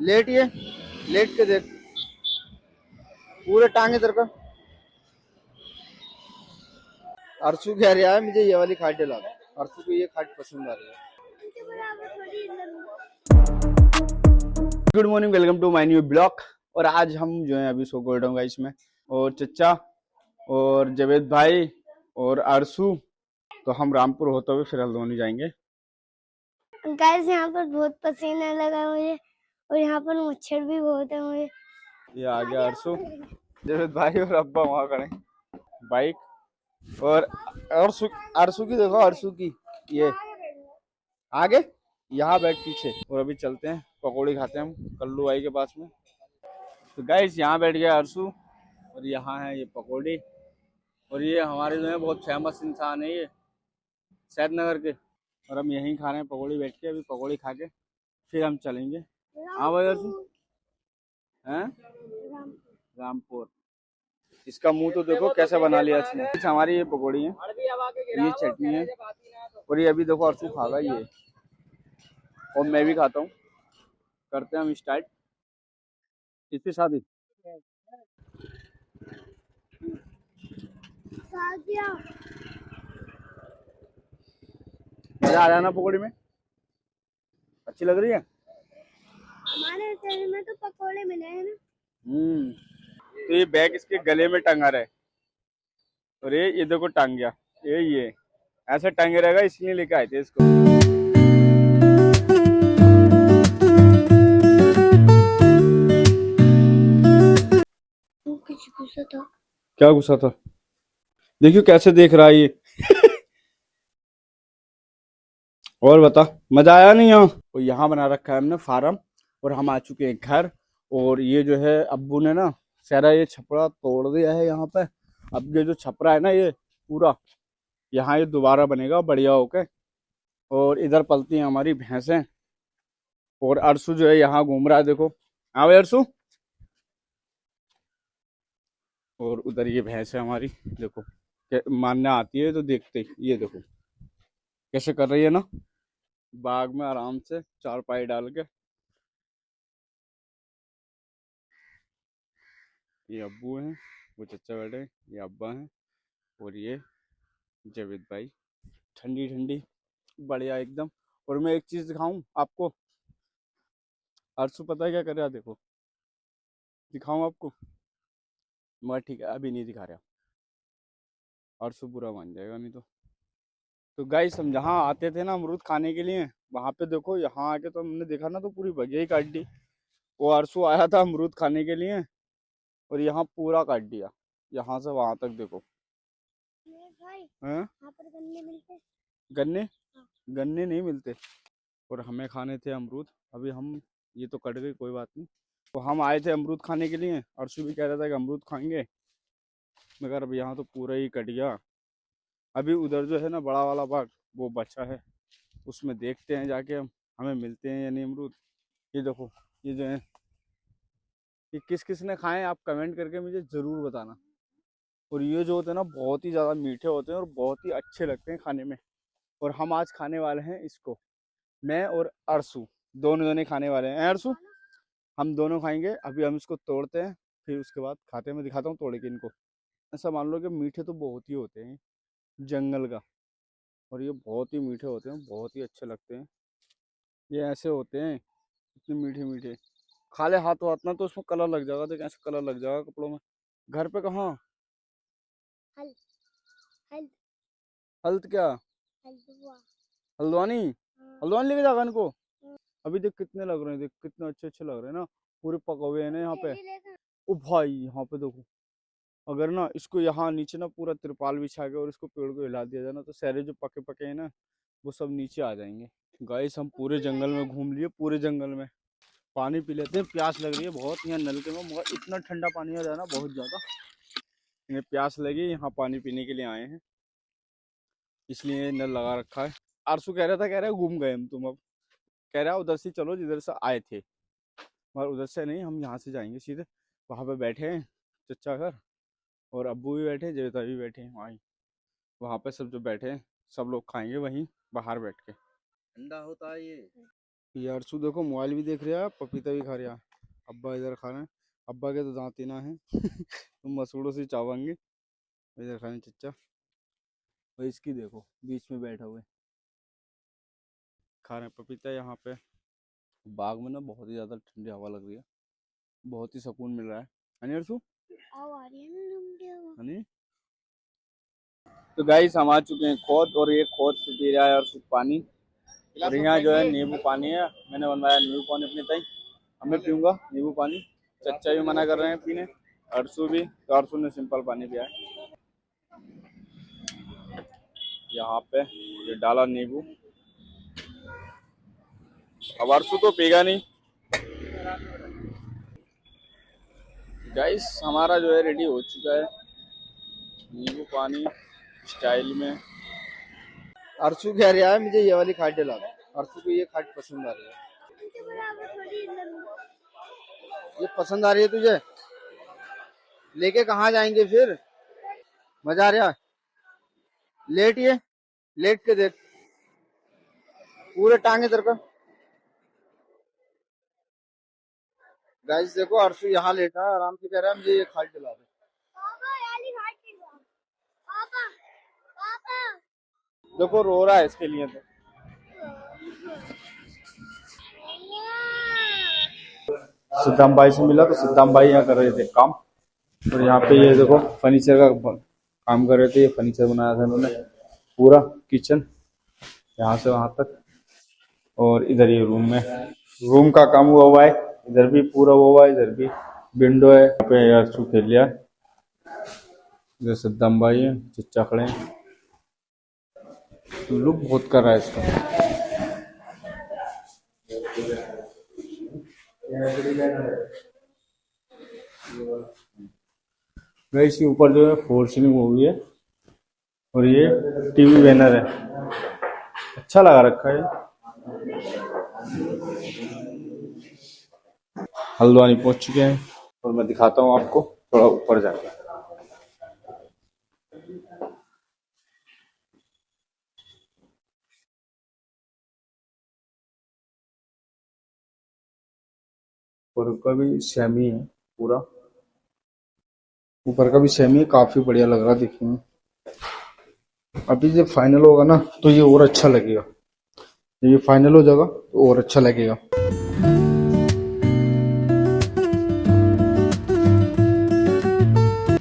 लेटिए, late के देख, पूरे टांगे तेरे को। अर्शु कह रहा है मुझे ये वाली खाट दिला दो, अर्शु को ये खाट पसंद आ रही है। Good morning, welcome to my new blog. और आज हम जो है अभी सो गए गाइस में, और चचा और जवेद भाई और अर्शु, तो हम रामपुर होते हुए फिर हल्द्वानी जाएंगे। गाइस यहाँ पर बहुत पसीना लगा मुझे, और यहाँ पर मच्छर भी बहुत है मुझे। ये आ गया अर्शु, जवेद भाई और अब्बा वहाँ खड़े बाइक। और अर्शु, अर्शु की देखो, अर्शु की ये आगे यहाँ बैठ पीछे। और अभी चलते हैं पकौड़ी खाते हैं हम कल्लू भाई के पास में। तो गाइस यहाँ बैठ गया अर्शु, और यहाँ है ये पकौड़ी। और ये हमारे जो है बहुत फेमस इंसान है ये, सैद नगर के। और हम यहीं खा रहे हैं पकौड़ी बैठ के। अभी पकौड़ी खा के फिर हम चलेंगे। हाँ भाई अर्शु, हैं रामपुर। इसका मुंह तो देखो कैसे बना लिया इसने। हमारी ये पकौड़ी है, ये चटनी है, और ये अभी देखो अर्शु खागा ये, और मैं भी खाता हूँ। करते हैं हम स्टार्ट। किसकी शादी? मजा आ रहा है ना पकौड़ी में? अच्छी लग रही है। हमारे शहर में तो पकोड़े मिले हैं ना। तो ये बैग इसके गले में टंगा रहा है, और ये देखो टंग गया। ये ऐसे टंगे रहेगा, इसलिए लेके आए थे इसको। कुछ गुस्सा था। क्या गुस्सा था? देखियो कैसे देख रहा है ये। और बता, मजा आया नहीं यहाँ? और यहाँ बना रखा है हमने फार्म, और हम आ चुके हैं घर। और ये जो है अब्बू ने ना सारा ये छपरा तोड़ दिया है यहाँ पे। अब ये जो छपरा है ना ये पूरा, यहाँ ये दोबारा बनेगा बढ़िया होके। और इधर पलती हैं हमारी भैंसें। और अर्शु जो है यहाँ घूम रहा है, देखो। हाँ भाई अर्शु। और उधर ये भैंस है हमारी, देखो मानना आती है तो देखते ही ये देखो कैसे कर रही है ना, बाग में आराम से चारपाई डाल के। ये अब्बू हैं, वो चचा बैठे हैं, ये अब्बा हैं, और ये जवेद भाई। ठंडी ठंडी बढ़िया एकदम। और मैं एक चीज दिखाऊं आपको, अर्शु पता है क्या कर रहा है? देखो दिखाऊं आपको, मगर ठीक है अभी नहीं दिखा रहा, अर्शु बुरा मान जाएगा नहीं तो। गाइस हम जहाँ आते थे ना अमरूद खाने के लिए, वहां पे देखो यहाँ आके तो हमने देखा ना तो पूरी बगिया ही काट दी। वो अरसू आया था अमरूद खाने के लिए, और यहाँ पूरा काट दिया, यहाँ से वहां तक देखो। भाई हैं? यहाँ पर गन्ने मिलते? गन्ने? हाँ। गन्ने नहीं मिलते। और हमें खाने थे अमरूद। अभी हम, ये तो कट गई कोई बात नहीं। तो हम आए थे अमरूद खाने के लिए, अरसू भी कह रहा था कि अमरूद खाएंगे, मगर अब यहाँ तो पूरा ही कट गया। अभी उधर जो है ना बड़ा वाला बाग, वो बचा है, उसमें देखते हैं जाके हम, हमें मिलते हैं या नहीं अमरूद। ये देखो, ये जो है ये किस किस ने खाए आप कमेंट करके मुझे ज़रूर बताना। और ये जो होते हैं ना बहुत ही ज़्यादा मीठे होते हैं और बहुत ही अच्छे लगते हैं खाने में। और हम आज खाने वाले हैं इसको, मैं और अरसू दोनों जने खाने वाले हैं। अरसू, हम दोनों खाएंगे। अभी हम इसको तोड़ते हैं, फिर उसके बाद खाते हैं। मैं दिखाता हूँ तोड़ के इनको। ऐसा मान लो कि मीठे तो बहुत ही होते हैं जंगल का, और ये बहुत ही मीठे होते हैं, बहुत ही अच्छे लगते हैं। ये ऐसे होते हैं इतने मीठे मीठे। खा ले हाथों हाथ ना तो उसमें कलर लग जाएगा, देख ऐसे कलर लग जाएगा कपड़ों में। घर पे कहाँ? हल हल हल्द क्या? हल्दुआ। हल्द्वानी? हाँ। हल्द्वानी लेके जाएगा इनको। हाँ। अभी देख कितने लग रहे हैं, देख कितने अच्छे अच्छे लग रहे हैं ना, पूरे पके हुए हैं ना यहाँ पे। ये लेगा। ओ भाई यहाँ पे देखो, अगर ना इसको यहाँ नीचे ना पूरा तिरपाल बिछा के और इसको पेड़ को हिला दिया जाए ना, तो सारे जो पके पके हैं ना वो सब नीचे आ जाएंगे। गाइस हम पूरे जंगल में घूम लिए, पूरे जंगल में। पानी पी लेते हैं, प्यास लग रही है बहुत यहाँ नलके में, मगर इतना ठंडा पानी आ रहा है ना बहुत ज्यादा। इन्हें प्यास लगी, यहाँ पानी पीने के लिए आए हैं, इसलिए नल लगा रखा है। आरसू कह रहा घूम गए हम तुम अब। कह रहा उधर से चलो जिधर से आए थे, मगर उधर से नहीं, हम यहाँ से जाएंगे सीधे। वहाँ पे बैठे हैं चचा घर, और अब्बू भी बैठे हैं, जेता भी बैठे हैं वहीं। वहाँ पे सब जो बैठे हैं सब लोग खाएंगे वहीं बाहर बैठ के। ठंडा होता है ये। यार सु देखो मोबाइल भी देख रहा है, पपीता भी खा रहा है। अब्बा इधर खा रहे हैं। अब्बा के तो दांत ही ना है। तुम मसूड़ों से चावांगे। इधर खा रहे हैं चच्चा। और इसकी देखो बीच में बैठा हुए खा रहे हैं पपीता। यहाँ पे बाग में ना बहुत ही ज्यादा ठंडी हवा लग रही है, बहुत ही सुकून मिल रहा है। हनी अर्शु, आ रही है ना लंबी हवा। हनी। तो गाइस हम आ चुके हैं खोद, और ये खोद से पी रहा है अर्शु पानी। और यहाँ जो है नींबू पानी है, मैंने बनवाया नींबू पानी अपने ताई। हमें पीऊंगा नींबू पानी। चच्चा भी मना कर रहे हैं पीने, अर्शु भी। तो अर्शु ने सिंपल पानी पिया है। यहाँ पे ये डाला नींबू। अब अर्शु तो पीगा नहीं। गाइस हमारा जो है रेडी हो चुका है नींबू पानी स्टाइल में। अर्शु कह रहा है मुझे ये वाली खाट दिला दो। अर्शु को ये खाट पसंद आ रही है। ये पसंद आ रही है तुझे? लेके कहाँ जाएंगे फिर? मजा आ रहा है? लेट ये लेट के देख, पूरे टांगे तेरे को। गाइस देखो अर्शु यहाँ लेटा है, आराम से कह रहा है मुझे ये खाट दिला दो। देखो रो रहा है इसके लिए। तो सिद्धाम भाई से मिला तो सिद्धाम भाई यहाँ कर रहे थे काम। और यहाँ पे ये देखो फर्नीचर का काम कर रहे थे। ये फर्नीचर बनाया था इन्होंने पूरा, किचन यहाँ से वहां तक। और इधर ये रूम का काम हुआ है। इधर भी पूरा हुआ है, इधर भी विंडो है। यहाँ पे अर्शु खेल लिया। इधर सिद्धाम भाई है, चच्चा खड़े हैं। लुक बहुत कर रहा है इसका। गाइस के ऊपर जो है फोर सीलिंग हो गई है। और ये टीवी बैनर है, अच्छा लगा रखा है। हल्द्वानी पहुंच चुके हैं और मैं दिखाता हूँ आपको थोड़ा ऊपर जाकर। ऊपर का भी सेमी है पूरा, ऊपर का भी सेमी है। काफी बढ़िया लग रहा है देखने में। अभी जब फाइनल होगा ना तो ये और अच्छा लगेगा। जब ये फाइनल हो जाएगा तो और अच्छा लगेगा।